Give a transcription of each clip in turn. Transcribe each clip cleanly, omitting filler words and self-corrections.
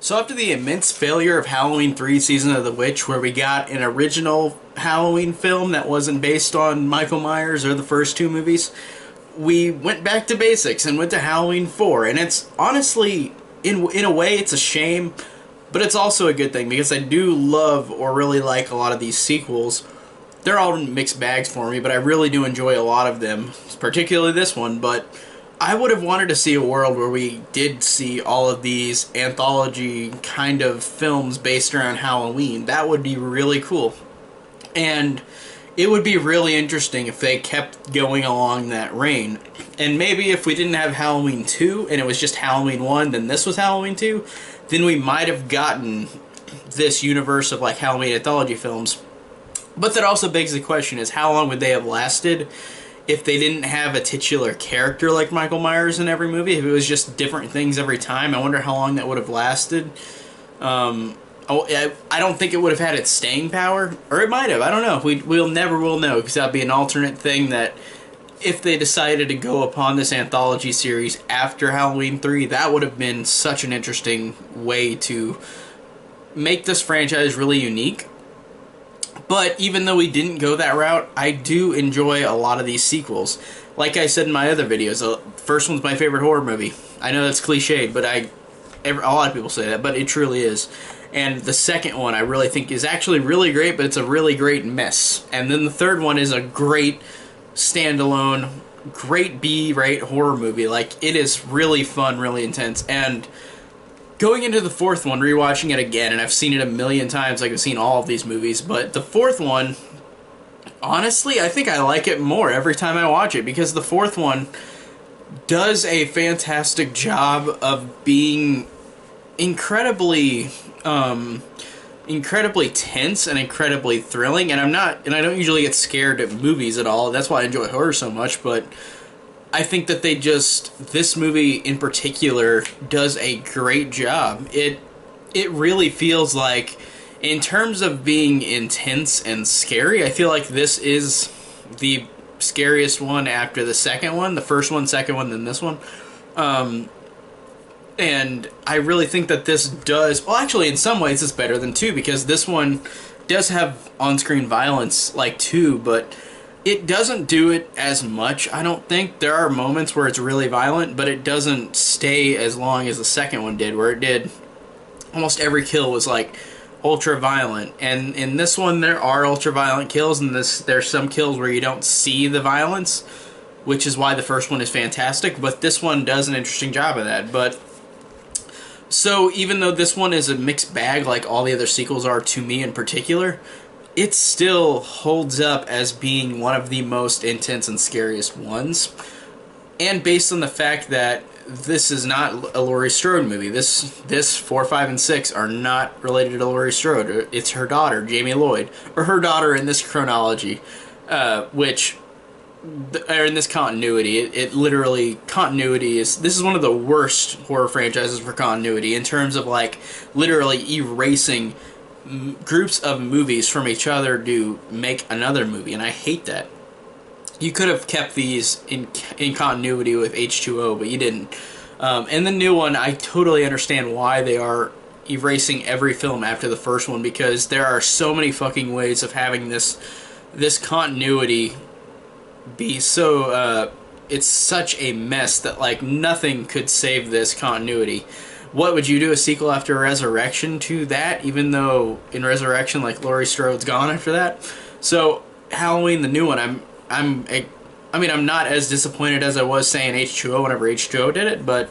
So after the immense failure of Halloween 3 Season of the Witch, where we got an original Halloween film that wasn't based on Michael Myers or the first two movies, we went back to basics and went to Halloween 4. And it's honestly, in a way, it's a shame, but it's also a good thing because I do love or really like a lot of these sequels. They're all mixed bags for me, but I really do enjoy a lot of them, particularly this one, but I would have wanted to see a world where we did see all of these anthology kind of films based around Halloween. That would be really cool. And it would be really interesting if they kept going along that reign. And maybe if we didn't have Halloween 2 and it was just Halloween 1, then this was Halloween 2, then we might have gotten this universe of like Halloween anthology films. But that also begs the question is how long would they have lasted if they didn't have a titular character like Michael Myers in every movie? If it was just different things every time, I wonder how long that would have lasted. I don't think it would have had its staying power, or it might have. I don't know. We'll never will know, because that'd be an alternate thing that if they decided to go upon this anthology series after Halloween 3, that would have been such an interesting way to make this franchise really unique. But even though we didn't go that route, I do enjoy a lot of these sequels. Like I said in my other videos, the first one's my favorite horror movie. I know that's cliched, but a lot of people say that, but it truly is. And the second one I really think is actually really great, but it's a really great mess. And then the third one is a great standalone, great B-rate horror movie. Like, it is really fun, really intense. And going into the fourth one, rewatching it again, and I've seen it a million times, like I've seen all of these movies, but the fourth one, honestly, I think I like it more every time I watch it, because the fourth one does a fantastic job of being incredibly tense and incredibly thrilling. And I don't usually get scared at movies at all. That's why I enjoy horror so much, but I think that this movie in particular does a great job. It really feels like, in terms of being intense and scary, I feel like this is the scariest one after the second one. The first one, second one, then this one. And I really think that this does, well, actually in some ways it's better than 2, because this one does have on-screen violence like 2, but it doesn't do it as much, I don't think. There are moments where it's really violent, but it doesn't stay as long as the second one did, where it did almost every kill was like ultra violent. And in this one there are ultra violent kills, and there's some kills where you don't see the violence, which is why the first one is fantastic, but this one does an interesting job of that. But so even though this one is a mixed bag like all the other sequels are to me in particular, it still holds up as being one of the most intense and scariest ones. And based on the fact that this is not a Laurie Strode movie. This 4, 5, and 6 are not related to Laurie Strode. It's her daughter, Jamie Lloyd. Or her daughter in this chronology, or in this continuity. It literally, continuity is, this is one of the worst horror franchises for continuity, in terms of like literally erasing groups of movies from each other to make another movie, and I hate that. You could have kept these in continuity with H2O, but you didn't. And the new one, I totally understand why they are erasing every film after the first one, because there are so many fucking ways of having this continuity be so, it's such a mess that like nothing could save this continuity. What would you do, a sequel after Resurrection to that, even though in Resurrection, like, Laurie Strode's gone after that? So Halloween, the new one, I'm not as disappointed as I was saying H2O whenever H2O did it, but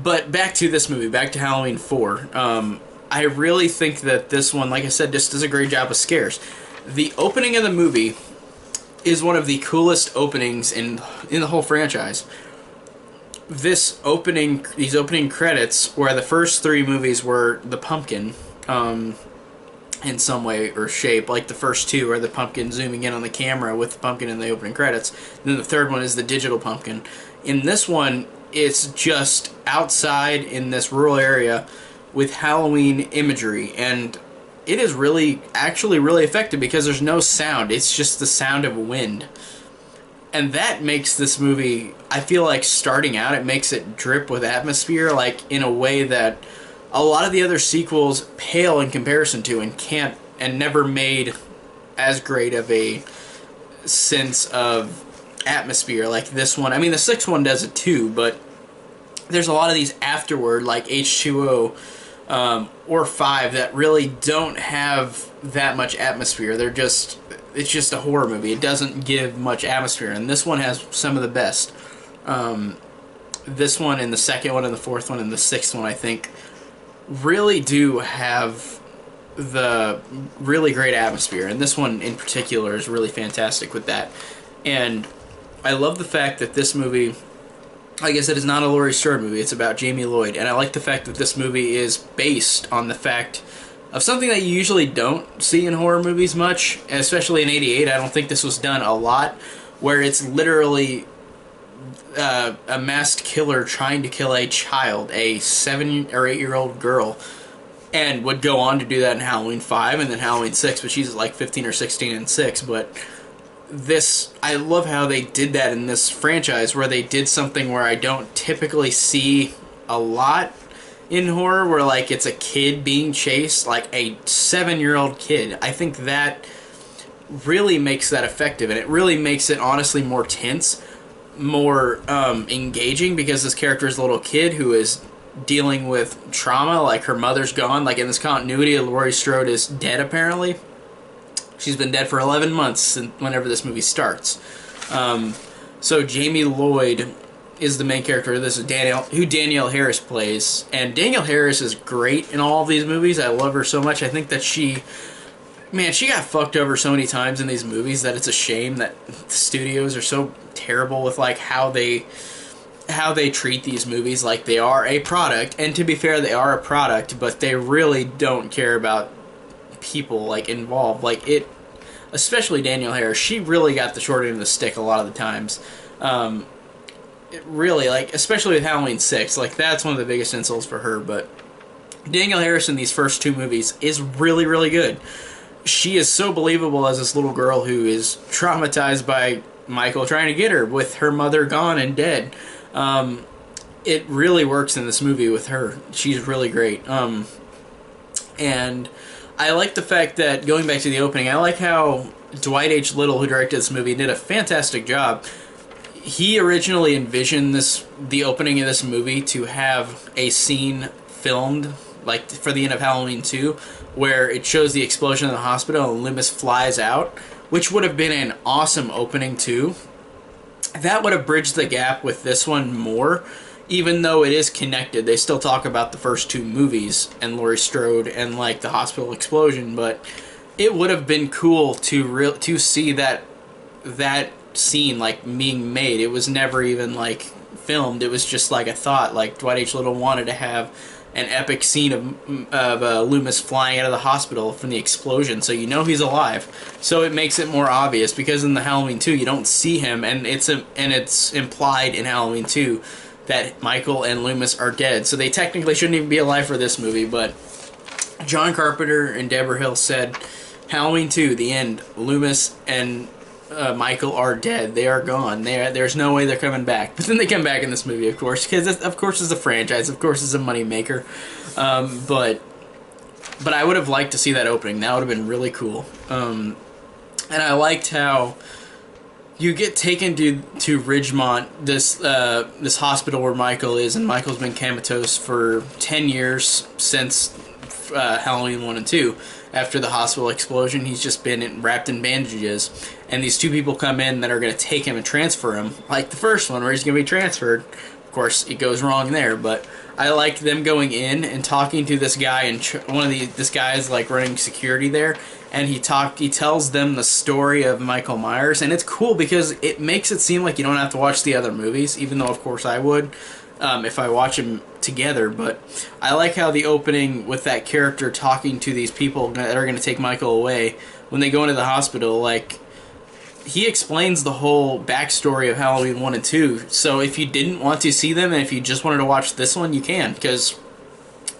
back to this movie, back to Halloween 4. I really think that this one, like I said, just does a great job of scares. The opening of the movie is one of the coolest openings in the whole franchise. These opening credits, where the first 3 movies were the pumpkin, in some way or shape, like the first 2 are the pumpkin zooming in on the camera with the pumpkin in the opening credits. And then the third one is the digital pumpkin. In this one, it's just outside in this rural area with Halloween imagery, and it is actually really effective because there's no sound. It's just the sound of wind. And that makes this movie, I feel like starting out, it makes it drip with atmosphere, like in a way that a lot of the other sequels pale in comparison to, and can't, and never made as great of a sense of atmosphere like this one. I mean, the sixth one does it too, but there's a lot of these afterward, like H2O or 5, that really don't have that much atmosphere. It's just a horror movie. It doesn't give much atmosphere, and this one has some of the best. This one and the second one and the fourth one and the sixth one, I think, really do have the really great atmosphere, and this one in particular is really fantastic with that. And I love the fact that this movie, like I said, is not a Laurie Strode movie. It's about Jamie Lloyd, and I like the fact that this movie is based on the fact of something that you usually don't see in horror movies much, especially in '88. I don't think this was done a lot, where it's literally a masked killer trying to kill a child, a 7 or 8 year old girl, and would go on to do that in Halloween 5 and then Halloween 6, but she's like 15 or 16 in 6. But this, I love how they did that in this franchise, where they did something where I don't typically see a lot in horror, where like it's a kid being chased, like a 7-year-old kid. I think that really makes that effective, and it really makes it honestly more tense, more engaging, because this character is a little kid who is dealing with trauma, like her mother's gone. Like in this continuity, Laurie Strode is dead apparently. She's been dead for 11 months since whenever this movie starts. So Jamie Lloyd is the main character of this, who Danielle Harris plays. And Danielle Harris is great in all of these movies. I love her so much. I think that she got fucked over so many times in these movies that it's a shame that the studios are so terrible with like how they treat these movies like they are a product. And to be fair, they are a product, but they really don't care about people like involved. Like it, especially Danielle Harris, she really got the short end of the stick a lot of the times. It really, like, especially with Halloween 6, like that's one of the biggest insults for her. But Danielle Harris in these first two movies is really, really good. She is so believable as this little girl who is traumatized by Michael trying to get her with her mother gone and dead. It really works in this movie with her. She's really great. And I like the fact that, going back to the opening, I like how Dwight H. Little, who directed this movie, did a fantastic job. He originally envisioned the opening of this movie to have a scene filmed, like for the end of Halloween 2, where it shows the explosion in the hospital and Loomis flies out, which would have been an awesome opening too. That would have bridged the gap with this one more, even though it is connected. They still talk about the first two movies and Laurie Strode and like the hospital explosion, but it would have been cool to see that scene like being made. It was never even like filmed. It was just like a thought. Like Dwight H. Little wanted to have an epic scene of Loomis flying out of the hospital from the explosion, so you know he's alive. So it makes it more obvious, because in the Halloween 2 you don't see him, and it's implied in Halloween 2 that Michael and Loomis are dead. So they technically shouldn't even be alive for this movie. But John Carpenter and Deborah Hill said, Halloween 2, the end, Loomis and Michael are dead. They are gone. There's no way they're coming back. But then they come back in this movie, of course, because of course it's a franchise. Of course it's a money maker. But I would have liked to see that opening. That would have been really cool. And I liked how you get taken to Ridgemont, this hospital where Michael is, and Michael's been comatose for 10 years since Halloween 1 and 2. After the hospital explosion, he's just been wrapped in bandages. And these two people come in that are going to take him and transfer him, like the first one where he's going to be transferred. Of course, it goes wrong there, but I like them going in and talking to this guy, and this guy is like running security there, and he tells them the story of Michael Myers, and it's cool because it makes it seem like you don't have to watch the other movies, even though of course I would if I watch them together. But I like how the opening with that character talking to these people that are going to take Michael away, when they go into the hospital, like, he explains the whole backstory of Halloween 1 and 2. So if you didn't want to see them, and if you just wanted to watch this one, you can, because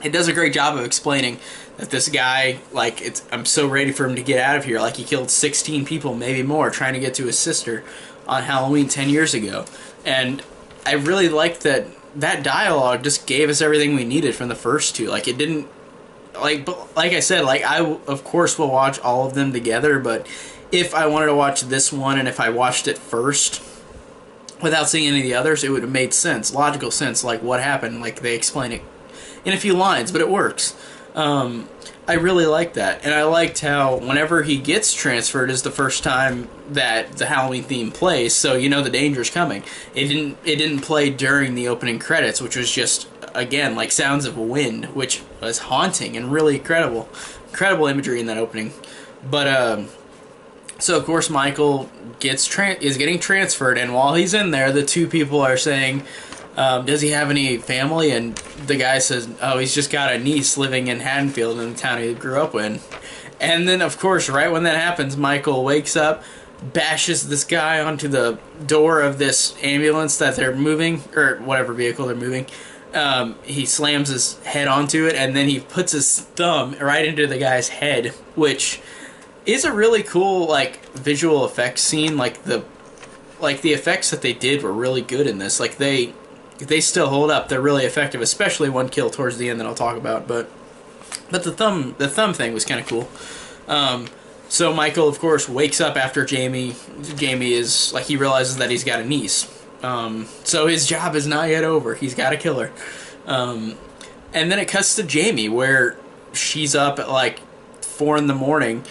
it does a great job of explaining that this guy, like, I'm so ready for him to get out of here. Like, he killed 16 people, maybe more, trying to get to his sister on Halloween 10 years ago. And I really liked that that dialogue just gave us everything we needed from the first two. Like, it didn't, like, but like I said, like, I of course will watch all of them together, but if I wanted to watch this one and if I watched it first without seeing any of the others, it would have made sense, logical sense, like what happened. Like, they explain it in a few lines, but it works. I really liked that, and I liked how whenever he gets transferred is the first time that the Halloween theme plays, so you know the danger's coming. It didn't play during the opening credits, which was just, again, like sounds of wind, which was haunting and really incredible imagery in that opening. But so of course Michael is getting transferred, and while he's in there, the two people are saying, does he have any family? And the guy says, oh, he's just got a niece living in Haddonfield, in the town he grew up in. And then, of course, right when that happens, Michael wakes up, bashes this guy onto the door of this ambulance that they're moving, or whatever vehicle they're moving. He slams his head onto it, and then he puts his thumb right into the guy's head, which is a really cool, like, visual effects scene. Like, the effects that they did were really good in this. Like, they still hold up. They're really effective, especially one kill towards the end that I'll talk about. But the thumb thing was kind of cool. So Michael, of course, wakes up after Jamie is, like, he realizes that he's got a niece. So his job is not yet over. He's got to kill her. And then it cuts to Jamie, where she's up at, like, 4 in the morning,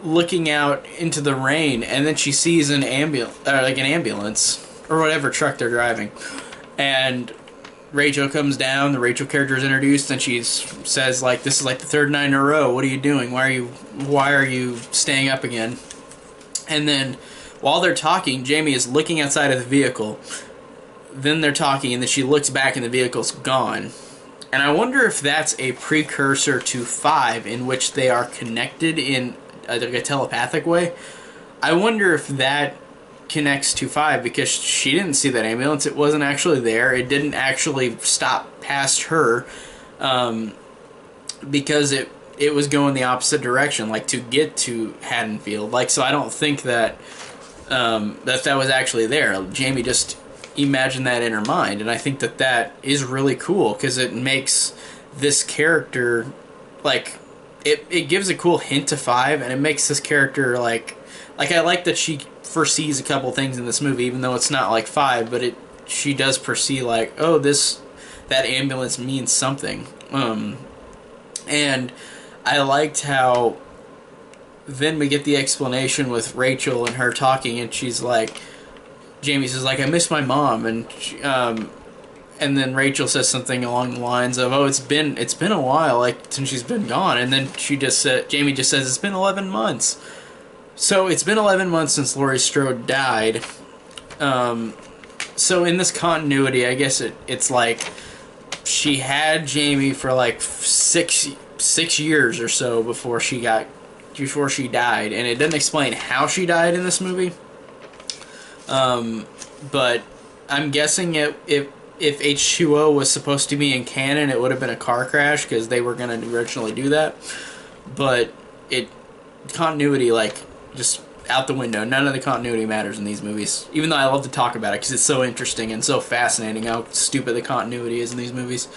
looking out into the rain, and then she sees an ambulance, or whatever truck they're driving. And Rachel comes down, the Rachel character is introduced, and she says, like, this is like the third night in a row, what are you doing? Why are you staying up again? And then, while they're talking, Jamie is looking outside of the vehicle. Then they're talking, and then she looks back and the vehicle's gone. And I wonder if that's a precursor to 5, in which they are connected in like a telepathic way. I wonder if that connects to 5, because she didn't see that ambulance. It wasn't actually there. It didn't actually stop past her, because it was going the opposite direction, like to get to Haddonfield. Like, so I don't think that that was actually there. Jamie just imagined that in her mind, and I think that is really cool, because it makes this character, like, it gives a cool hint to 5, and it makes this character like I like that she foresees a couple things in this movie, even though it's not like 5, but she does foresee, like, oh, that ambulance means something. And I liked how then we get the explanation with Rachel and her talking, and she's like, Jamie says, like, I miss my mom, and and then Rachel says something along the lines of, oh, it's been a while, like, since she's been gone, and then Jamie just says, it's been 11 months. So it's been 11 months since Laurie Strode died. So in this continuity, I guess it's like she had Jamie for like six years or so before she died, and it doesn't explain how she died in this movie. But I'm guessing if H2O was supposed to be in canon, it would have been a car crash, because they were going to originally do that. But continuity, like, just out the window. None of the continuity matters in these movies, even though I love to talk about it because it's so interesting and so fascinating how stupid the continuity is in these movies.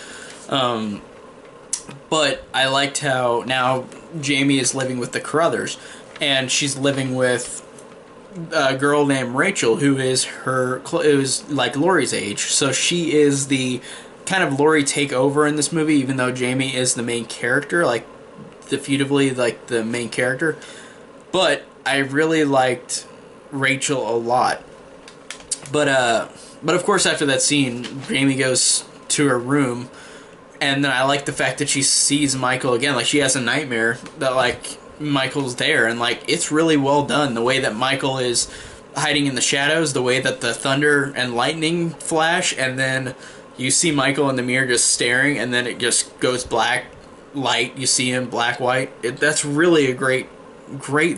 But I liked how now Jamie is living with the Carruthers, and she's living with a girl named Rachel, who is like Laurie's age. So she is the kind of Laurie takeover in this movie, even though Jamie is the main character, like definitively like the main character. But I really liked Rachel a lot. But of course after that scene, Jamie goes to her room, and then I like the fact that she sees Michael again. Like, she has a nightmare that, like, Michael's there, and, like, it's really well done. The way that Michael is hiding in the shadows, the way that the thunder and lightning flash, and then you see Michael in the mirror just staring, and then it just goes black, light, you see him, black, white. That's really a great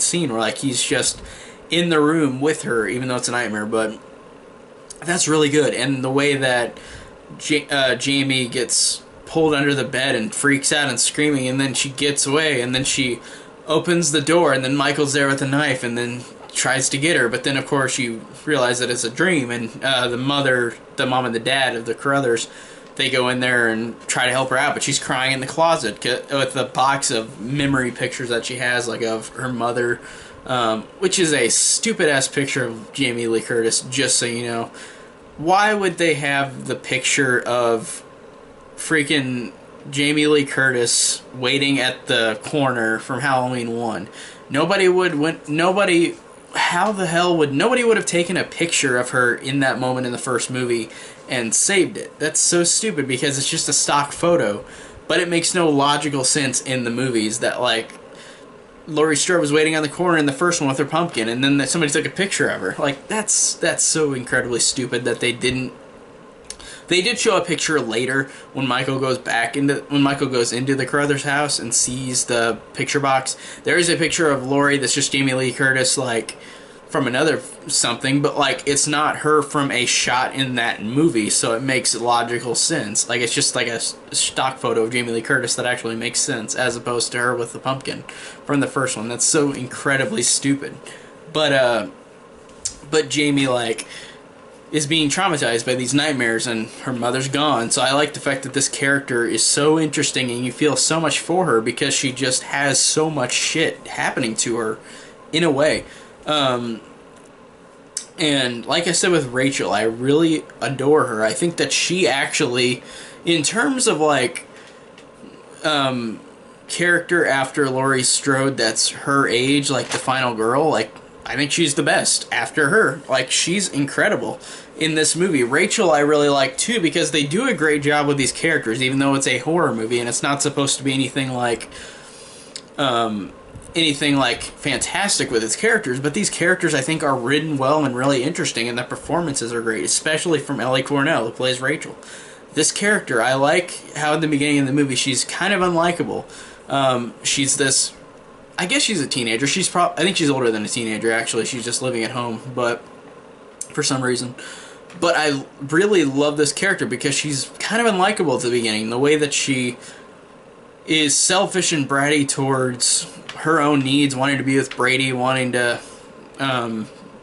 scene where, like, he's just in the room with her, even though it's a nightmare, but that's really good. And the way that Jamie gets pulled under the bed and freaks out and screaming, and then she gets away, and then she opens the door, and then Michael's there with a knife, and then tries to get her, but then of course you realize that it's a dream, and the mom and the dad of the Carruthers, they go in there and try to help her out, but she's crying in the closet with a box of memory pictures that she has, like of her mother, which is a stupid-ass picture of Jamie Lee Curtis, just so you know. Why would they have the picture of freaking Jamie Lee Curtis waiting at the corner from Halloween 1? Nobody would have taken a picture of her in that moment in the first movie and saved it? That's so stupid, because it's just a stock photo, but it makes no logical sense in the movies that, like, Laurie Strode was waiting on the corner in the first one with her pumpkin, and then somebody took a picture of her. Like, that's so incredibly stupid that they didn't. They did show a picture later when Michael goes into the Carruthers house and sees the picture box. There is a picture of Laurie that's just Jamie Lee Curtis, like, from another something, but, like, it's not her from a shot in that movie, so it makes logical sense. Like, it's just like a stock photo of Jamie Lee Curtis that actually makes sense, as opposed to her with the pumpkin from the first one. That's so incredibly stupid. But Jamie, like, is being traumatized by these nightmares, and her mother's gone. So I like the fact that this character is so interesting, and you feel so much for her, because she just has so much shit happening to her, in a way. And like I said with Rachel, I really adore her. I think that she actually, in terms of, like, character after Laurie Strode that's her age, like the final girl, like, I think she's the best after her. Like, she's incredible in this movie. Rachel I really like too, because they do a great job with these characters, even though it's a horror movie and it's not supposed to be anything like fantastic with its characters, but these characters I think are written well and really interesting, and the performances are great, especially from Ellie Cornell, who plays Rachel. This character, I like how in the beginning of the movie she's kind of unlikable. She's this, I guess she's a teenager. I think she's older than a teenager, actually. She's just living at home, but for some reason. But I really love this character because she's kind of unlikable at the beginning. The way that she is selfish and bratty towards her own needs, wanting to be with Brady, wanting to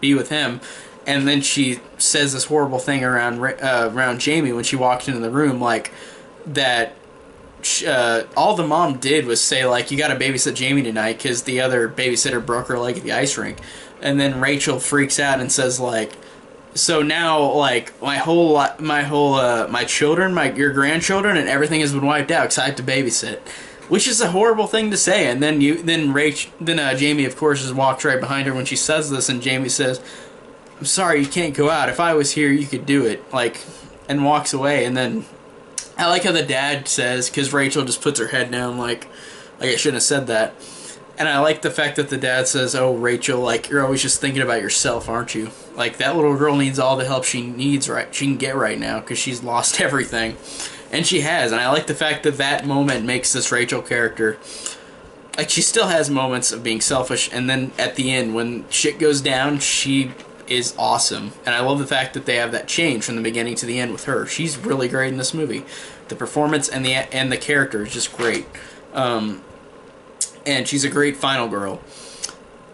be with him, and then she says this horrible thing around Jamie when she walked into the room, like that. All the mom did was say, like, you gotta babysit Jamie tonight because the other babysitter broke her leg at the ice rink. And then Rachel freaks out and says, like, so now, like, my children, your grandchildren, and everything has been wiped out because I have to babysit, which is a horrible thing to say. And then Jamie, of course, just walks right behind her when she says this, and Jamie says, "I'm sorry, you can't go out. If I was here, you could do it," like, and walks away. And then I like how the dad says, because Rachel just puts her head down, like I shouldn't have said that. And I like the fact that the dad says, "Oh, Rachel, like, you're always just thinking about yourself, aren't you? Like, that little girl needs all the help she can get right now because she's lost everything." And she has. And I like the fact that that moment makes this Rachel character, like, she still has moments of being selfish, and then at the end, when shit goes down, she is awesome. And I love the fact that they have that change from the beginning to the end with her. She's really great in this movie. The performance and the character is just great. And she's a great final girl.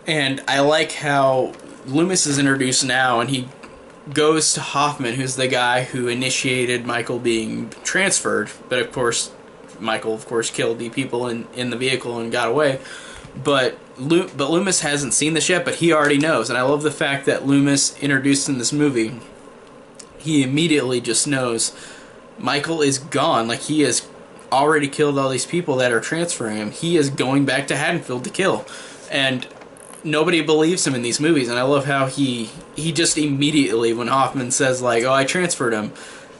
And I like how Loomis is introduced now, and he goes to Hoffman, who's the guy who initiated Michael being transferred. But of course, Michael, of course, killed the people in the vehicle and got away. But Loomis hasn't seen this yet, but he already knows. And I love the fact that Loomis, introduced in this movie, he immediately just knows Michael is gone. Like, he has already killed all these people that are transferring him. He is going back to Haddonfield to kill. And nobody believes him in these movies. And I love how he just immediately, when Hoffman says, like, "Oh, I transferred him,"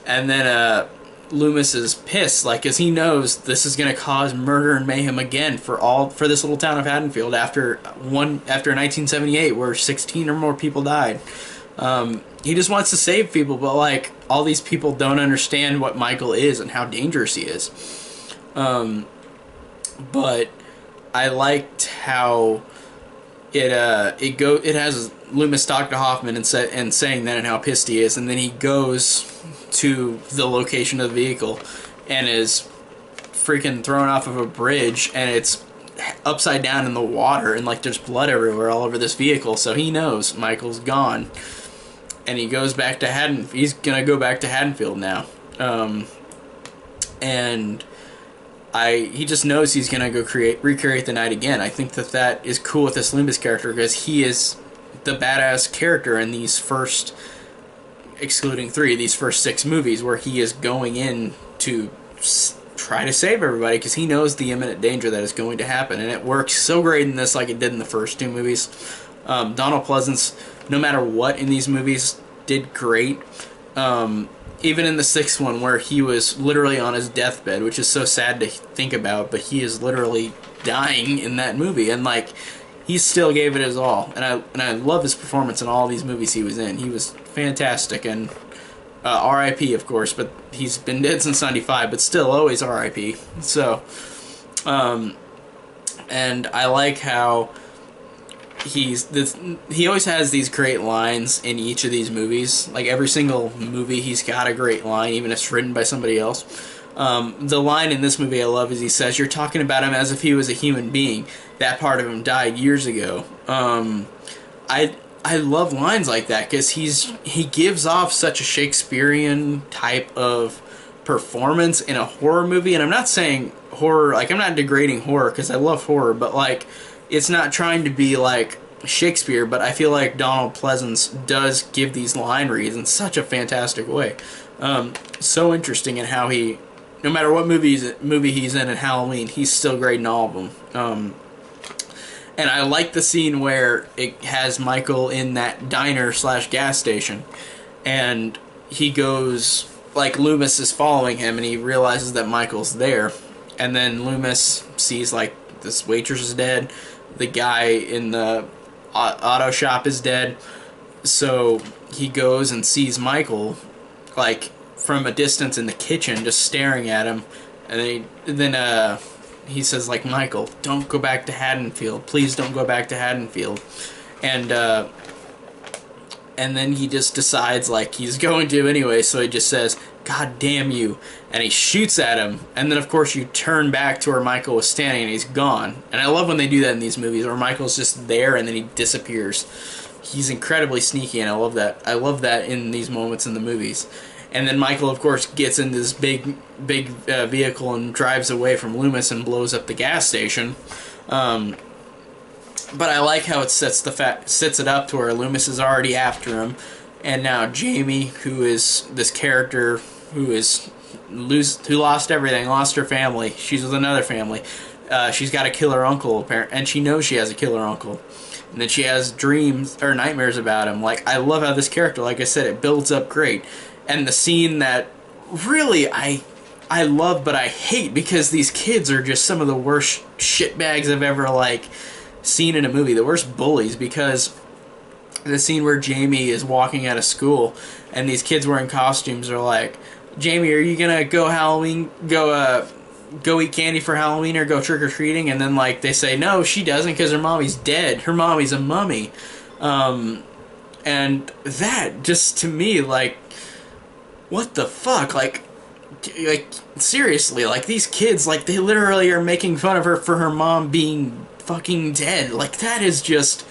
and then Loomis is pissed, like, because he knows this is going to cause murder and mayhem again for this little town of Haddonfield after 1978, where 16 or more people died. He just wants to save people, but, like, all these people don't understand what Michael is and how dangerous he is. But I liked how it has Loomis talk to Hoffman and saying that and how pissed he is, and then he goes to the location of the vehicle and is freaking thrown off of a bridge, and it's upside down in the water, and like there's blood everywhere all over this vehicle, so he knows Michael's gone. And he goes back to he's gonna go back to Haddonfield now. And he just knows he's gonna go recreate the night again. I think that is cool with this Loomis character, because he is the badass character in these first, excluding 3, these first 6 movies, where he is going in to try to save everybody, because he knows the imminent danger that is going to happen. And it works so great in this, like it did in the first 2 movies. Donald Pleasance, no matter what in these movies, did great. Even in the 6th one, where he was literally on his deathbed, which is so sad to think about, but he is literally dying in that movie, and like he still gave it his all. And I love his performance in all these movies he was in. He was fantastic. And R.I.P. of course, but he's been dead since '95, but still always R.I.P. So, and I like how he always has these great lines in each of these movies. Like every single movie, he's got a great line, even if it's written by somebody else. The line in this movie I love is he says, "You're talking about him as if he was a human being. That part of him died years ago." I love lines like that, because he gives off such a Shakespearean type of performance in a horror movie. And I'm not saying horror, like I'm not degrading horror, because I love horror, but like it's not trying to be like Shakespeare. But I feel like Donald Pleasance does give these line reads in such a fantastic way. So interesting in how he, no matter what movie he's in Halloween, he's still great in all of them. And I like the scene where it has Michael in that diner / gas station, and he goes, like Loomis is following him, and he realizes that Michael's there, and then Loomis sees like this waitress is dead, the guy in the auto shop is dead, so he goes and sees Michael like from a distance in the kitchen, just staring at him, and then he says, like, "Michael, don't go back to Haddonfield. Please don't go back to Haddonfield." And then he just decides, like, he's going to anyway, so he just says, "God damn you," and he shoots at him. And then, of course, you turn back to where Michael was standing, and he's gone. And I love when they do that in these movies, where Michael's just there, and then he disappears. He's incredibly sneaky, and I love that. I love that in these moments in the movies. And then Michael, of course, gets in this big vehicle and drives away from Loomis and blows up the gas station. But I like how it sets it up to where Loomis is already after him, and now Jamie, who is this character who lost everything, lost her family. She's with another family. She's got a killer uncle, and she knows she has a killer uncle. And then she has dreams or nightmares about him. Like, I love how this character, like I said, it builds up great. And the scene that really I love but I hate, because these kids are just some of the worst shitbags I've ever like seen in a movie, the worst bullies, because the scene where Jamie is walking out of school and these kids wearing costumes are like, "Jamie, are you gonna go eat candy for Halloween or go trick-or-treating?" And then like they say, "No, she doesn't, because her mommy's dead. Her mommy's a mummy." And that just, to me, like, what the fuck? Like seriously, like these kids, like they literally are making fun of her for her mom being fucking dead. Like, that is just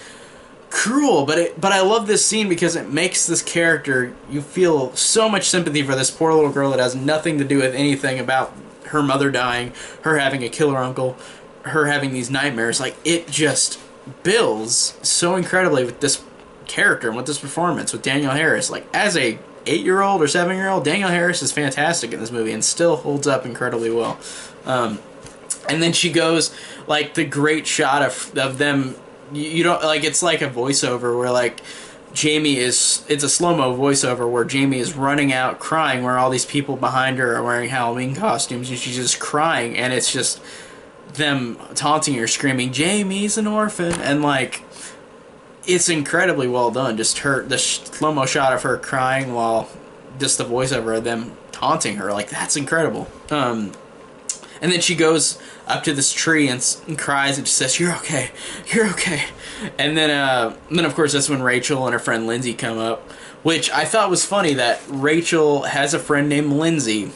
cruel. But I love this scene because it makes this character, you feel so much sympathy for this poor little girl that has nothing to do with anything about her mother dying, her having a killer uncle, her having these nightmares. Like, it just builds so incredibly with this character and with this performance with Danielle Harris. Like, as a 8-year-old or 7-year-old, Danielle Harris is fantastic in this movie and still holds up incredibly well. And then she goes, like, the great shot of them, you don't, like, it's like a voiceover where, like, Jamie is, it's a slow-mo voiceover where Jamie is running out crying, where all these people behind her are wearing Halloween costumes, and she's just crying, and it's just them taunting her, screaming, "Jamie's an orphan," and, like, it's incredibly well done. Just the slow-mo shot of her crying while just the voiceover of them taunting her, like, that's incredible. And then she goes up to this tree and cries and just says, "You're okay, you're okay." And then of course that's when Rachel and her friend Lindsay come up, which I thought was funny that Rachel has a friend named Lindsay.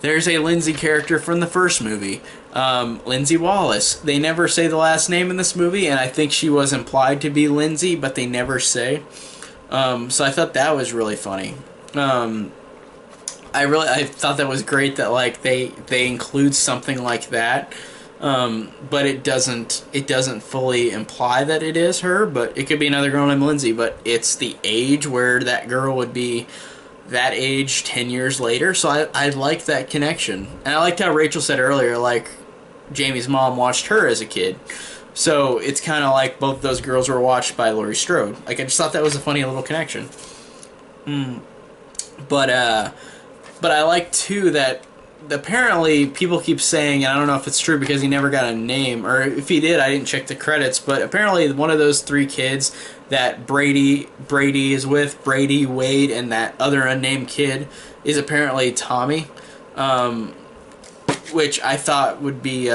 There's a Lindsay character from the first movie, Lindsay Wallace. They never say the last name in this movie, and I think she was implied to be Lindsay, but they never say. So I thought that was really funny. I thought that was great that like they include something like that. But it doesn't fully imply that it is her, but it could be another girl named Lindsay, but it's the age where that girl would be that age 10 years later, so I like that connection. And I liked how Rachel said earlier, like, Jamie's mom watched her as a kid. So it's kind of like both those girls were watched by Laurie Strode. Like, I just thought that was a funny little connection. But I like, too, that apparently people keep saying, and I don't know if it's true because he never got a name, or if he did, I didn't check the credits, but apparently one of those three kids that Brady is with, Brady, Wade, and that other unnamed kid, is apparently Tommy, which I thought would be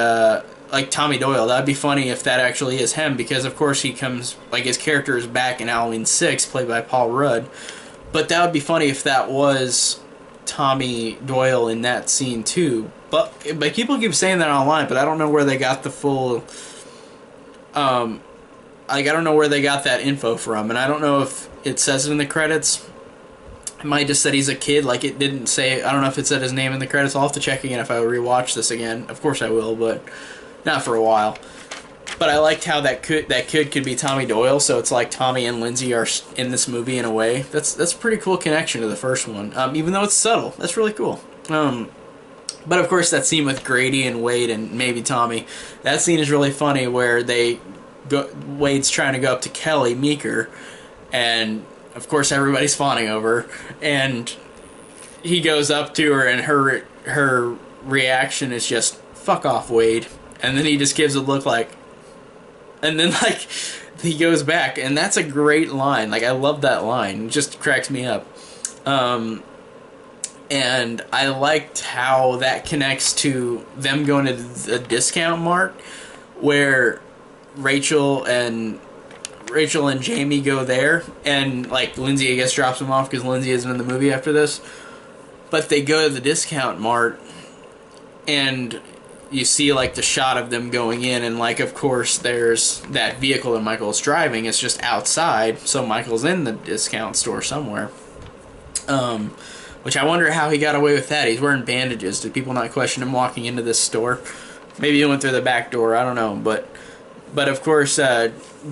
like Tommy Doyle. That'd be funny if that actually is him, because of course he comes, like, his character is back in Halloween 6, played by Paul Rudd, but that would be funny if that was Tommy Doyle in that scene too. But people keep saying that online, but I don't know where they got the full like, I don't know where they got that info from, and I don't know if it says it in the credits. It might just said he's a kid, like it didn't say. I don't know if it said his name in the credits. I'll have to check again if I rewatch this again. Of course I will, but not for a while. But I liked how that kid could be Tommy Doyle, so it's like Tommy and Lindsay are in this movie in a way. That's a pretty cool connection to the first one, even though it's subtle. That's really cool. But of course that scene with Grady and Wade and maybe Tommy, that scene is really funny where Wade's trying to go up to Kelly Meeker, and of course everybody's fawning over her, and he goes up to her, and her reaction is just, "Fuck off, Wade," and then he just gives a look like, and then like he goes back, and that's a great line. Like, I love that line. It just cracks me up. And I liked how that connects to them going to the discount mart where Rachel and Jamie go there, and like Lindsay, I guess, drops them off because Lindsay isn't in the movie after this. But they go to the discount mart, and you see like the shot of them going in, and like, of course, there's that vehicle that Michael's driving. It's just outside, so Michael's in the discount store somewhere. Which I wonder how he got away with that. He's wearing bandages. Did people not question him walking into this store? Maybe he went through the back door. I don't know, but of course,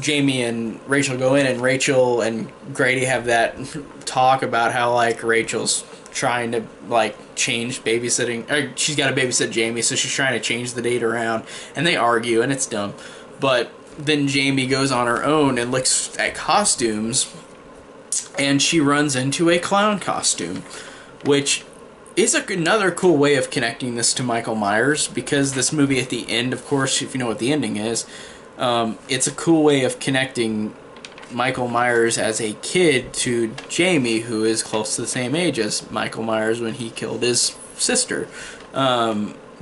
Jamie and Rachel go in, and Rachel and Grady have that talk about how like Rachel's trying to like change babysitting, or she's got to babysit Jamie, so she's trying to change the date around, and they argue, and it's dumb. But then Jamie goes on her own and looks at costumes, and she runs into a clown costume, which is another cool way of connecting this to Michael Myers, because this movie at the end, of course, if you know what the ending is, it's a cool way of connecting Michael Myers as a kid to Jamie, who is close to the same age as Michael Myers when he killed his sister,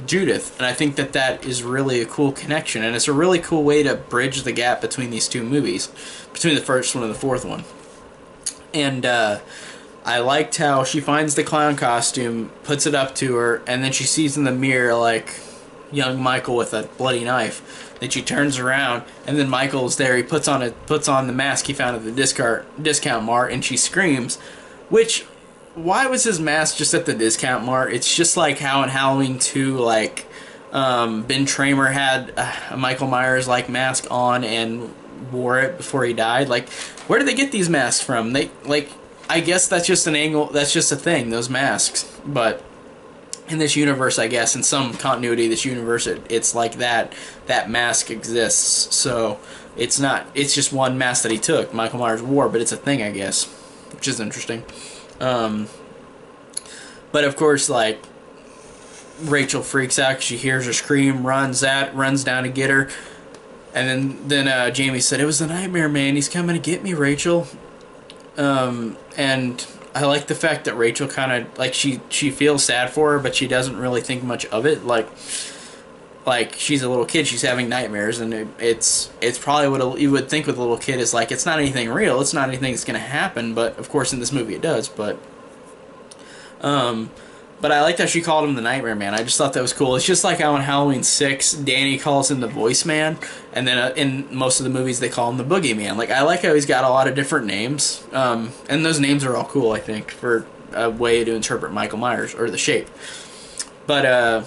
Judith. And I think that is really a cool connection, and it's a really cool way to bridge the gap between these two movies, between the first one and the fourth one. And I liked how she finds the clown costume, puts it up to her, and then she sees in the mirror like young Michael with a bloody knife. Then she turns around, and then Michael's there. He puts on the mask he found at the discount mart, and she screams. Which, why was his mask just at the discount mart? It's just like how in Halloween 2, like Ben Tramer had a Michael Myers like mask on and wore it before he died. Like, where did they get these masks from? They like, I guess that's just an angle. That's just a thing. Those masks, but in this universe, I guess, in some continuity of this universe, it's like that mask exists. So it's not, it's just one mask that he took, Michael Myers wore, but it's a thing, I guess, which is interesting. But of course, like, Rachel freaks out 'cause she hears her scream, runs down to get her, and then Jamie said, "It was the Nightmare Man. He's coming to get me, Rachel." And I like the fact that Rachel kind of, like, she feels sad for her, but she doesn't really think much of it. Like she's a little kid, she's having nightmares, and it's probably what you would think with a little kid is like, it's not anything real, it's not anything that's going to happen, but of course in this movie it does. But But I liked how she called him the Nightmare Man. I just thought that was cool. It's just like how in Halloween 6, Danny calls him the Voice Man, and then in most of the movies they call him the Boogeyman. Like, I like how he's got a lot of different names, and those names are all cool, I think, for a way to interpret Michael Myers, or the Shape. But,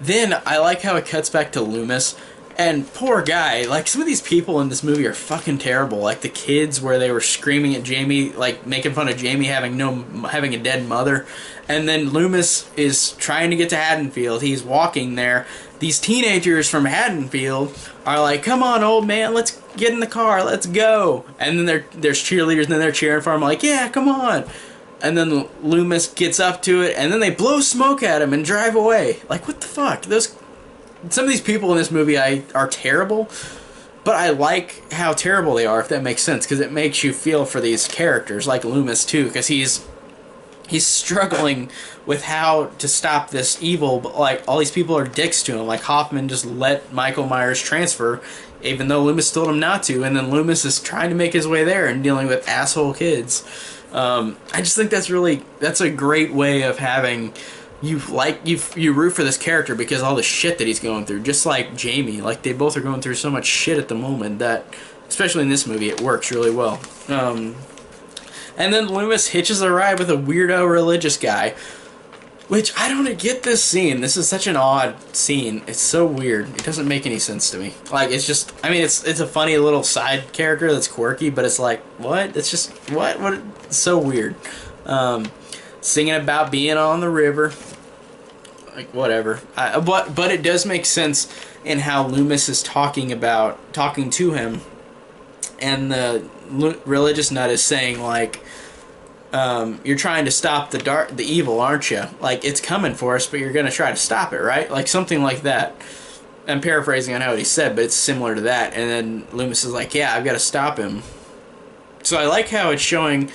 then I like how it cuts back to Loomis. And poor guy, like, some of these people in this movie are fucking terrible. Like the kids where they were screaming at Jamie, like making fun of Jamie having a dead mother. And then Loomis is trying to get to Haddonfield. He's walking there. These teenagers from Haddonfield are like, "Come on, old man, let's get in the car, let's go." And then there's cheerleaders, and then they're cheering for him, like, "Yeah, come on." And then Loomis gets up to it, and then they blow smoke at him and drive away. Like, what the fuck? Some of these people in this movie are terrible, but I like how terrible they are, if that makes sense, because it makes you feel for these characters, like Loomis too, because he's struggling with how to stop this evil, but like all these people are dicks to him. Like Hoffman just let Michael Myers transfer, even though Loomis told him not to, and then Loomis is trying to make his way there and dealing with asshole kids. I just think that's a great way of having you root for this character because all the shit that he's going through, just like Jamie. Like, they both are going through so much shit at the moment that, especially in this movie, it works really well. And then Loomis hitches a ride with a weirdo religious guy, which I don't get this scene. This is such an odd scene. It's so weird. It doesn't make any sense to me. Like, it's just, I mean, it's a funny little side character that's quirky, but it's like, what? It's just, what? It's so weird. Singing about being on the river. Like, whatever. But it does make sense in how Loomis is talking to him, and the religious nut is saying, like, you're trying to stop the evil, aren't you? Like, it's coming for us, but you're going to try to stop it, right? Like, something like that. I'm paraphrasing on how he said, but it's similar to that. And then Loomis is like, yeah, I've got to stop him. So I like how it's showing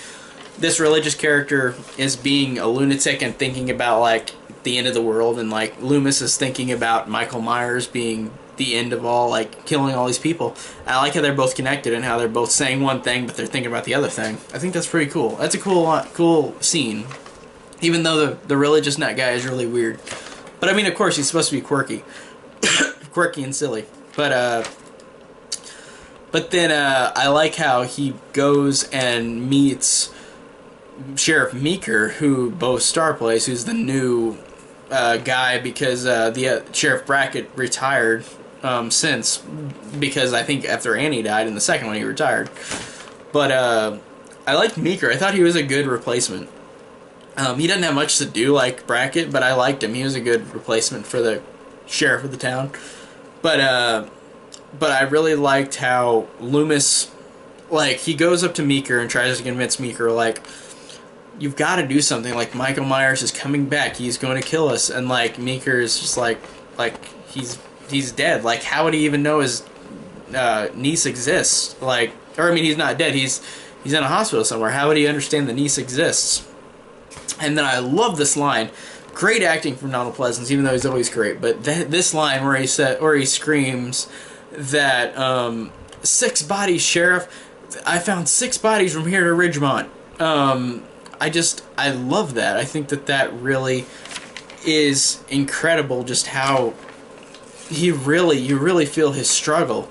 this religious character is being a lunatic and thinking about, like, the end of the world, and, like, Loomis is thinking about Michael Myers being the end of all, like, killing all these people. And I like how they're both connected and how they're both saying one thing, but they're thinking about the other thing. I think that's pretty cool. That's a cool scene, even though the religious nut guy is really weird. But, I mean, of course, he's supposed to be quirky. Quirky and silly. But then I like how he goes and meets Sheriff Meeker, who Bo Starr plays, who's the new guy, because the Sheriff Brackett retired since, because I think after Annie died in the second one he retired. But I liked Meeker. I thought he was a good replacement. He doesn't have much to do like Brackett, but I liked him. He was a good replacement for the sheriff of the town. But I really liked how Loomis, like, he goes up to Meeker and tries to convince Meeker, like, you've got to do something. Like, Michael Myers is coming back. He's going to kill us. And, like, Meeker is just like he's dead. Like, how would he even know his niece exists? Like, or I mean, he's not dead. He's in a hospital somewhere. How would he understand the niece exists? And then I love this line. Great acting from Donald Pleasence, even though he's always great. But this line where he screams that 6 bodies, Sheriff. I found 6 bodies from here to Ridgemont. I love that. I think that really is incredible, just how you really feel his struggle.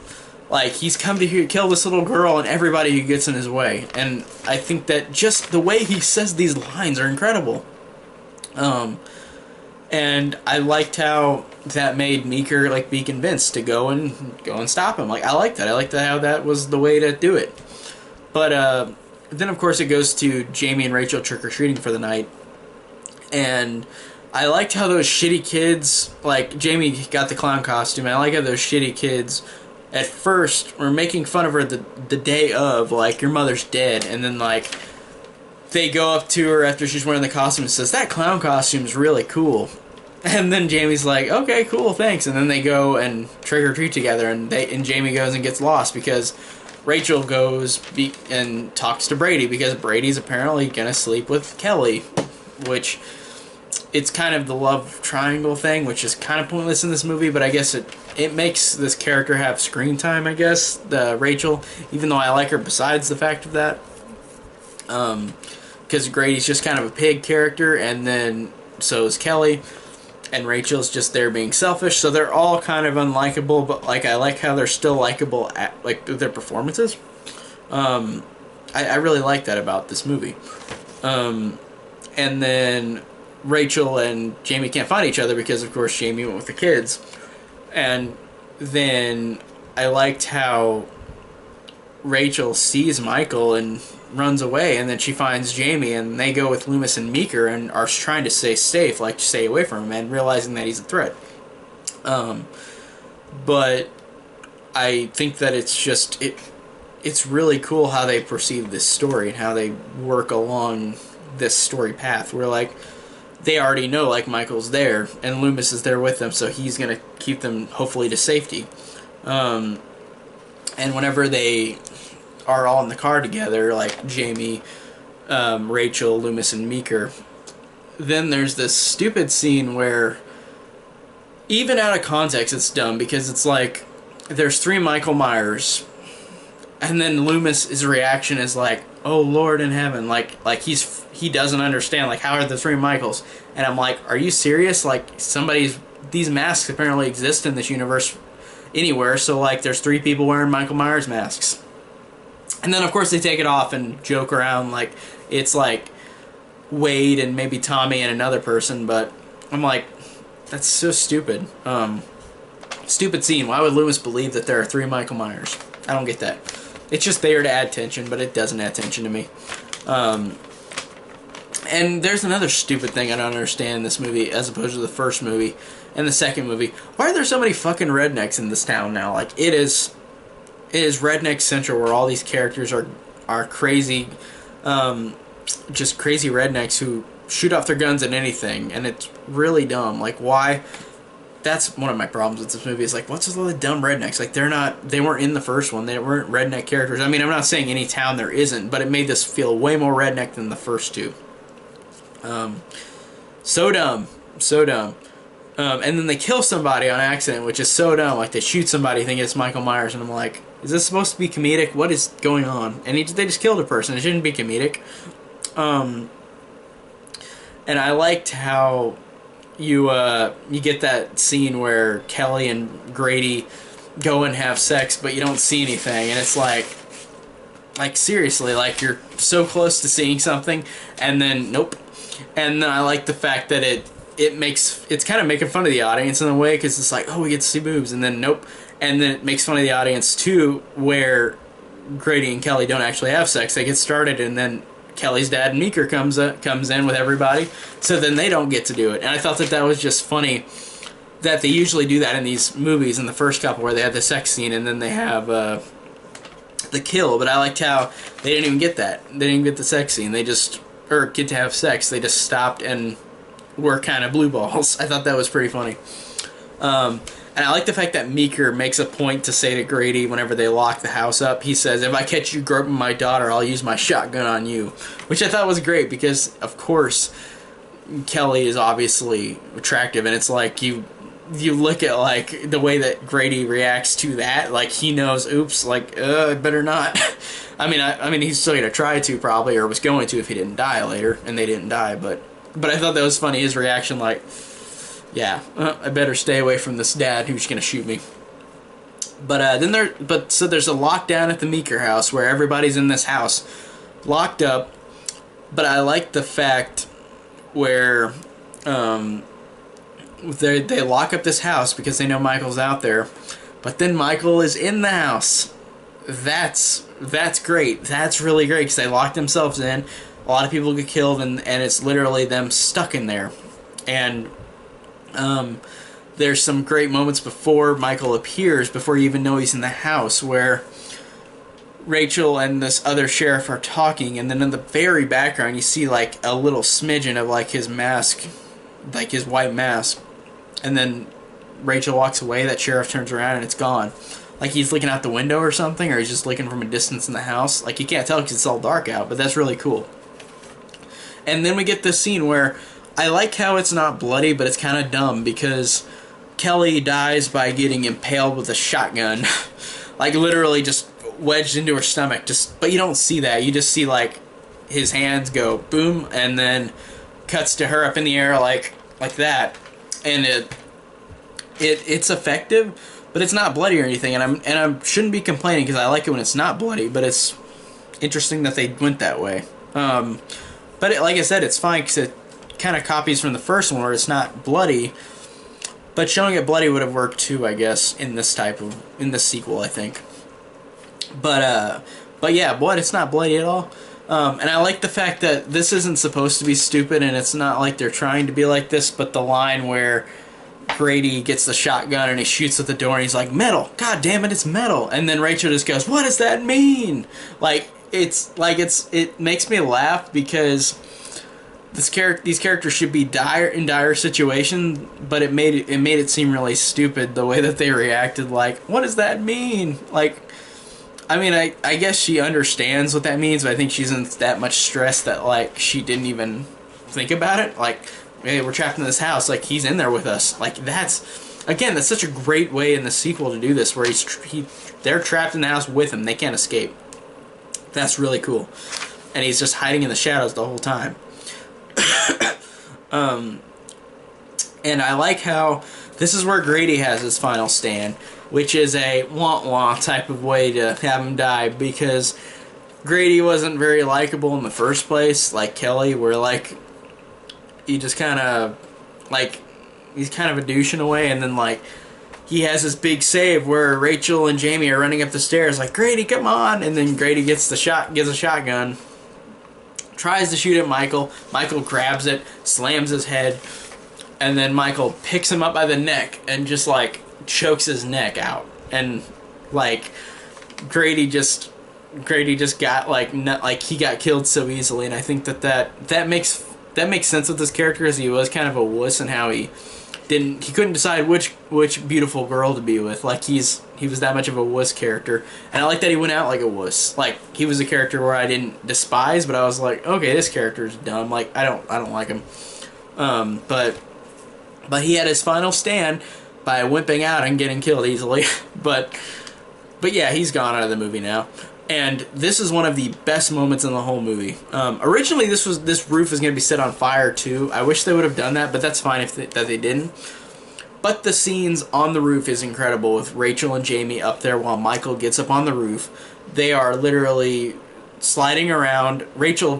Like, he's come to kill this little girl and everybody who gets in his way. And I think that just the way he says these lines are incredible. And I liked how that made Meeker, like, be convinced to go and stop him. Like, I liked that. I liked how that was the way to do it. But, then, of course, it goes to Jamie and Rachel trick-or-treating for the night. And I liked how those shitty kids, like, Jamie got the clown costume, and I like how those shitty kids, at first, were making fun of her the day of, like, your mother's dead. And then, like, they go up to her after she's wearing the costume and says, that clown costume's really cool. And then Jamie's like, okay, cool, thanks. And then they go and trick-or-treat together, and Jamie goes and gets lost because Rachel goes and talks to Brady because Brady's apparently going to sleep with Kelly, which it's kind of the love triangle thing, which is kind of pointless in this movie, but I guess it makes this character have screen time, I guess, Rachel, even though I like her besides the fact of that. because Grady's just kind of a pig character, and then so is Kelly, and Rachel's just there being selfish. So they're all kind of unlikable, but like I like how they're still likable at like their performances. I really like that about this movie. And then Rachel and Jamie can't find each other because, of course, Jamie went with the kids. And then I liked how Rachel sees Michael and runs away, and then she finds Jamie, and they go with Loomis and Meeker and are trying to stay safe, like stay away from him, and realizing that he's a threat. But I think that it's really cool how they perceive this story and how they work along this story path, where like they already know like Michael's there and Loomis is there with them, so he's gonna keep them hopefully to safety. And whenever they are all in the car together, like Jamie, Rachel, Loomis, and Meeker, then there's this stupid scene where, even out of context, it's dumb, because it's like there's 3 Michael Myers, and then Loomis' reaction is like, "Oh Lord in heaven!" Like he doesn't understand. Like, how are the 3 Michaels? And I'm like, are you serious? Like these masks apparently exist in this universe anywhere. So like, there's 3 people wearing Michael Myers masks. And then of course they take it off and joke around like it's like Wade and maybe Tommy and another person. But I'm like, that's so stupid. Stupid scene. Why would Loomis believe that there are 3 Michael Myers? I don't get that. It's just there to add tension, but it doesn't add tension to me. And there's another stupid thing I don't understand in this movie as opposed to the first movie and the second movie. Why are there so many fucking rednecks in this town now? Like, it is redneck central, where all these characters are crazy, just crazy rednecks who shoot off their guns at anything, and it's really dumb. Like, why? That's one of my problems with this movie, is like, what's with all the dumb rednecks? Like, they weren't in the first one. They weren't redneck characters. I mean, I'm not saying any town there isn't, but it made this feel way more redneck than the first 2. So dumb. So dumb. And then they kill somebody on accident, which is so dumb. Like, they shoot somebody thinking it's Michael Myers, and I'm like, is this supposed to be comedic? What is going on? And they just killed a person. It shouldn't be comedic. And I liked how you get that scene where Kelly and Grady go and have sex, but you don't see anything, and it's like seriously, like, you're so close to seeing something, and then nope. And then I like the fact that it's kind of making fun of the audience in a way, because it's like, oh, we get to see boobs, and then nope. And then it makes fun of the audience too, where Grady and Kelly don't actually have sex. They get started, and then Kelly's dad, Meeker, comes in with everybody, so then they don't get to do it. And I thought that was just funny that they usually do that in these movies, in the first couple, where they have the sex scene and then they have the kill. But I liked how they didn't even get that. They didn't get the sex scene. They just, or get to have sex. They just stopped and were kind of blue balls. I thought that was pretty funny. And I like the fact that Meeker makes a point to say to Grady whenever they lock the house up, he says, "If I catch you groping my daughter, I'll use my shotgun on you." Which I thought was great, because, of course, Kelly is obviously attractive, and it's like you look at like the way that Grady reacts to that, like he knows, oops, like better not. I mean he's still gonna try to, probably, or was going to if he didn't die later, and they didn't die, but I thought that was funny, his reaction, like, yeah, I better stay away from this dad who's gonna shoot me. But so there's a lockdown at the Meeker house where everybody's in this house locked up. But I like the fact where they lock up this house because they know Michael's out there. But then Michael is in the house. That's great. That's really great, because they lock themselves in. A lot of people get killed, and it's literally them stuck in there. And there's some great moments before Michael appears, before you even know he's in the house, where Rachel and this other sheriff are talking, and then in the very background you see like a little smidgen of like his mask, like his white mask, and then Rachel walks away, that sheriff turns around and it's gone. Like he's looking out the window or something, or he's just looking from a distance in the house. Like, you can't tell because it's all dark out, but that's really cool. And then we get this scene where I like how it's not bloody, but it's kind of dumb, because Kelly dies by getting impaled with a shotgun. Like, literally just wedged into her stomach. But you don't see that. You just see, like, his hands go boom, and then cuts to her up in the air like that, and it's effective, but it's not bloody or anything, and I shouldn't be complaining because I like it when it's not bloody, but it's interesting that they went that way. But like I said, it's fine because it kind of copies from the first one where it's not bloody, but showing it bloody would have worked too, I guess, in this sequel, I think. But yeah, blood, it's not bloody at all. And I like the fact that this isn't supposed to be stupid, and it's not like they're trying to be like this, but the line where Grady gets the shotgun and he shoots at the door and he's like, metal, god damn it, it's metal, and then Rachel just goes, what does that mean? It makes me laugh because these characters should be in dire situations, but it made it seem really stupid the way that they reacted. Like, what does that mean? Like, I mean, I guess she understands what that means, but I think she's in that much stress that, like, she didn't even think about it. Like, hey, we're trapped in this house. Like, he's in there with us. Like, that's such a great way in the sequel to do this, where they're trapped in the house with him. They can't escape. That's really cool. And he's just hiding in the shadows the whole time. And I like how this is where Grady has his final stand, which is a wah-wah type of way to have him die, because Grady wasn't very likable in the first place, like Kelly, where, like, he just kind of, like, he's kind of a douche in a way, and then, like, he has this big save where Rachel and Jamie are running up the stairs, like, Grady, come on, and then Grady gets a shotgun, tries to shoot at Michael, Michael grabs it, slams his head, and then Michael picks him up by the neck and just, like, chokes his neck out, and, like, Grady just got, like, he got killed so easily, and I think that makes sense with this character, as he was kind of a wuss, and how he couldn't decide which beautiful girl to be with. Like, he was that much of a wuss character, and I like that he went out like a wuss. Like, he was a character where I didn't despise, but I was like, okay, this character's dumb. Like, I don't like him. But he had his final stand by wimping out and getting killed easily. but yeah, he's gone out of the movie now. And this is one of the best moments in the whole movie. Originally, this roof was going to be set on fire too. I wish they would have done that, but that's fine that they didn't. But the scenes on the roof is incredible, with Rachel and Jamie up there while Michael gets up on the roof. They are literally sliding around. Rachel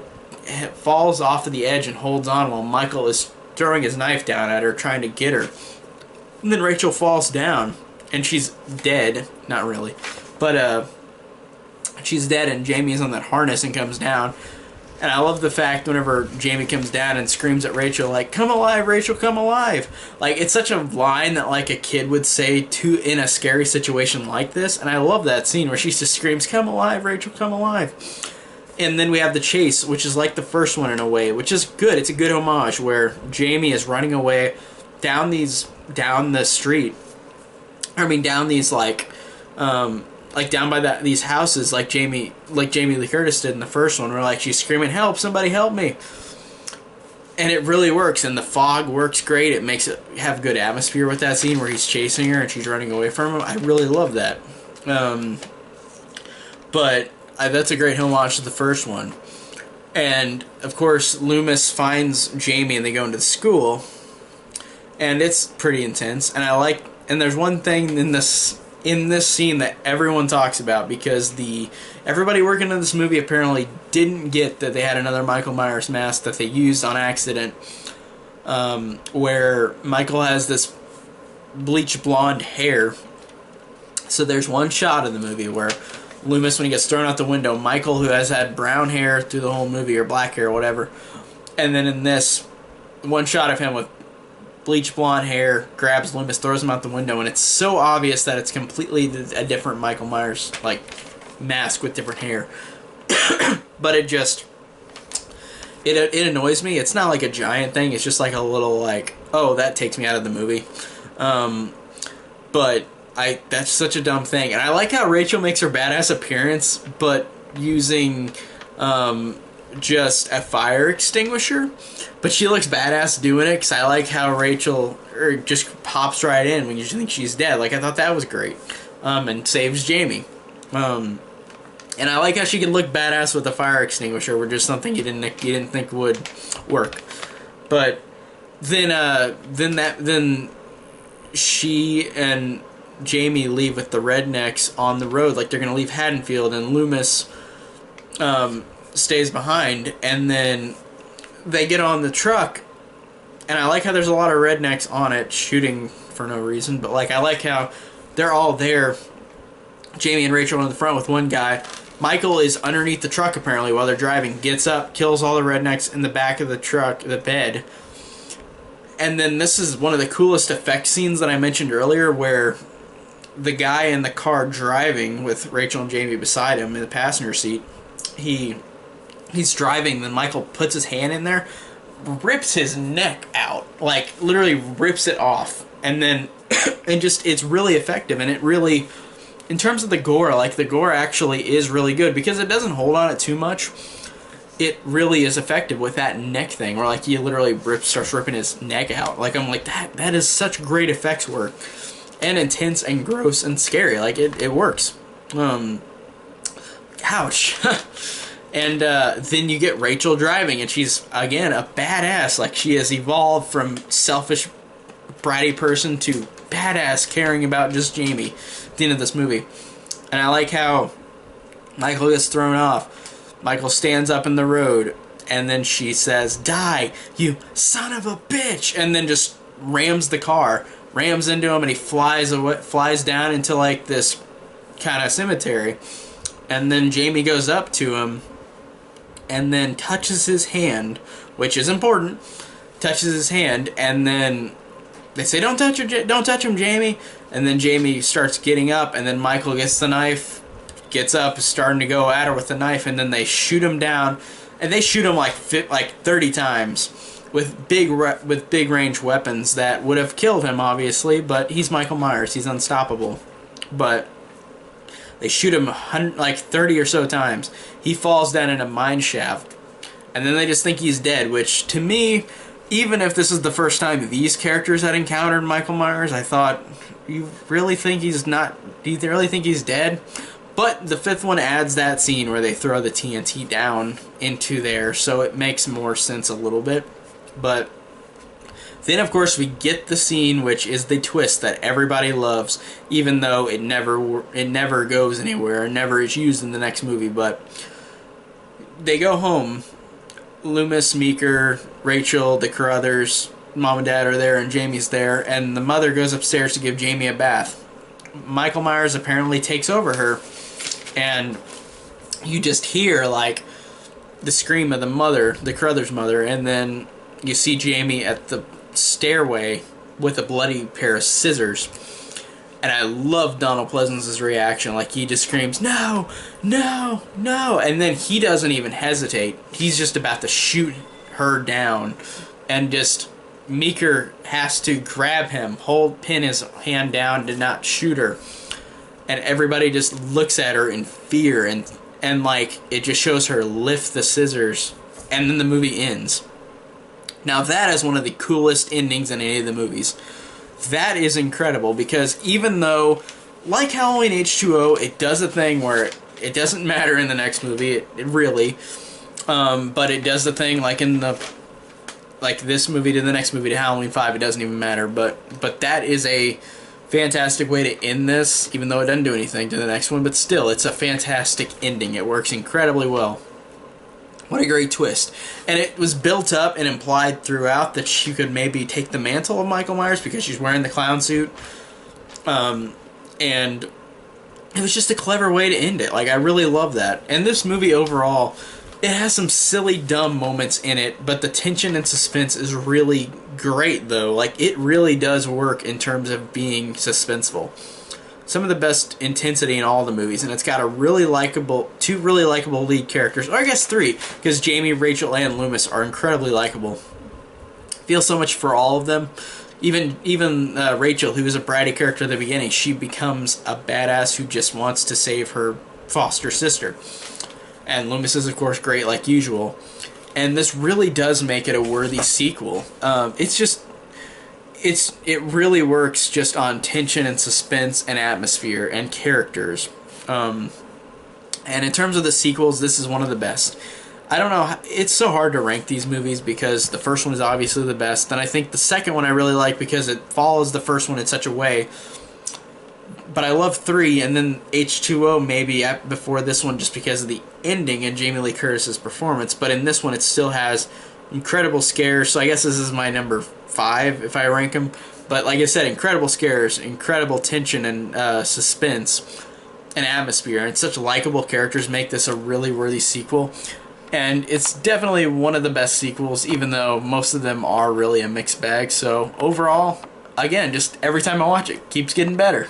falls off to the edge and holds on while Michael is throwing his knife down at her, trying to get her. And then Rachel falls down, and she's dead. Not really. But, she's dead, and Jamie's on that harness and comes down. And I love the fact whenever Jamie comes down and screams at Rachel, like, come alive, Rachel, come alive. Like, it's such a line that, like, a kid would say in a scary situation like this. And I love that scene where she just screams, come alive, Rachel, come alive. And then we have the chase, which is like the first one in a way, which is good. It's a good homage where Jamie is running away down the street. I mean, down these, like down by these houses, like Jamie Lee Curtis did in the first one, where, like, she's screaming, help, somebody help me. And it really works, and the fog works great. It makes it have good atmosphere with that scene where he's chasing her and she's running away from him. I really love that. That's a great homage to the first one. And, of course, Loomis finds Jamie and they go into the school, and it's pretty intense. And there's one thing in this scene that everyone talks about, because everybody working on this movie apparently didn't get that they had another Michael Myers mask that they used on accident, where Michael has this bleach blonde hair. So there's one shot of the movie where Loomis, when he gets thrown out the window, Michael, who has had brown hair through the whole movie, or black hair or whatever, and then in this one shot of him with bleach blonde hair, grabs Loomis, throws him out the window, and it's so obvious that it's completely a different Michael Myers, like, mask with different hair. But it annoys me. It's not like a giant thing, it's just like a little, like, oh, that takes me out of the movie. But that's such a dumb thing. And I like how Rachel makes her badass appearance, but using just a fire extinguisher, but she looks badass doing it, because I like how Rachel just pops right in when you think she's dead. Like, I thought that was great, and saves Jamie. And I like how she can look badass with a fire extinguisher, which is something you didn't think would work. But then she and Jamie leave with the rednecks on the road, like they're gonna leave Haddonfield, and Loomis stays behind, and then they get on the truck, and I like how there's a lot of rednecks on it shooting for no reason, but like I like how they're all there. Jamie and Rachel in the front with one guy. Michael is underneath the truck apparently while they're driving, gets up, kills all the rednecks in the back of the truck, the bed. And then this is one of the coolest effect scenes that I mentioned earlier, where the guy in the car driving with Rachel and Jamie beside him in the passenger seat, he's driving, then Michael puts his hand in there, rips his neck out, like literally rips it off, and then and just it's really effective, and it really, in terms of the gore, like the gore actually is really good because it doesn't hold on it too much. It really is effective with that neck thing, where like he literally starts ripping his neck out. Like I'm like that is such great effects work, and intense and gross and scary. Like it works. Ouch. And then you get Rachel driving, and she's again a badass. Like she has evolved from selfish, bratty person to badass, caring about just Jamie at the end of this movie. And I like how Michael gets thrown off. Michael stands up in the road, and then she says, "Die, you son of a bitch!" And then just rams the car, rams into him, and he flies down into like this kind of cemetery. And then Jamie goes up to him, and then touches his hand, which is important. Touches his hand, and then they say, don't touch him, Jamie." And then Jamie starts getting up, and then Michael gets the knife, gets up, is starting to go at her with the knife, and then they shoot him down, and they shoot him like 30 times with big range weapons that would have killed him, obviously, but he's Michael Myers, he's unstoppable. But they shoot him like 30 or so times. He falls down in a mine shaft, and then they just think he's dead, which to me, even if this is the first time these characters had encountered Michael Myers, I thought, you really think he's not, do you really think he's dead? But the fifth one adds that scene where they throw the TNT down into there, so it makes more sense a little bit. But then, of course, we get the scene, which is the twist that everybody loves, even though it never goes anywhere, and never is used in the next movie. But they go home. Loomis, Meeker, Rachel, the Carruthers, Mom and Dad are there, and Jamie's there, and the mother goes upstairs to give Jamie a bath. Michael Myers apparently takes over her, and you just hear like the scream of the mother, the Carruthers' mother, and then you see Jamie at the stairway with a bloody pair of scissors. And I love Donald Pleasance's reaction. Like, he just screams, "No, no, no," and then he doesn't even hesitate. He's just about to shoot her down, and just Meeker has to grab him, pin his hand down to not shoot her, and everybody just looks at her in fear, and like it just shows her lift the scissors, and then the movie ends. Now that is one of the coolest endings in any of the movies. That is incredible, because even though, like Halloween H2O, it does a thing where it doesn't matter in the next movie, it really, but it does the thing like in the, like this movie to the next movie to Halloween 5, it doesn't even matter, but that is a fantastic way to end this, even though it doesn't do anything to the next one, but still, it's a fantastic ending. It works incredibly well. What a great twist. And it was built up and implied throughout that she could maybe take the mantle of Michael Myers because she's wearing the clown suit. And it was just a clever way to end it. Like, I really love that. And this movie overall, it has some silly, dumb moments in it, but the tension and suspense is really great, though. Like, it really does work in terms of being suspenseful. Some of the best intensity in all the movies, and it's got two really likable lead characters, or I guess three, because Jamie, Rachel, and Loomis are incredibly likable. Feel so much for all of them. Even Rachel, who was a bratty character at the beginning, she becomes a badass who just wants to save her foster sister. And Loomis is, of course, great like usual. And this really does make it a worthy sequel. It really works just on tension and suspense and atmosphere and characters. And in terms of the sequels, this is one of the best. I don't know, it's so hard to rank these movies because the first one is obviously the best, and I think the second one I really like because it follows the first one in such a way. But I love 3, and then H2O maybe before this one just because of the ending and Jamie Lee Curtis's performance. But in this one, it still has incredible scares, so I guess this is my number 5 if I rank them. But like I said, incredible scares, incredible tension and suspense and atmosphere, and such likable characters make this a really worthy sequel. And it's definitely one of the best sequels, even though most of them are really a mixed bag. So overall, again, just every time I watch it, keeps getting better.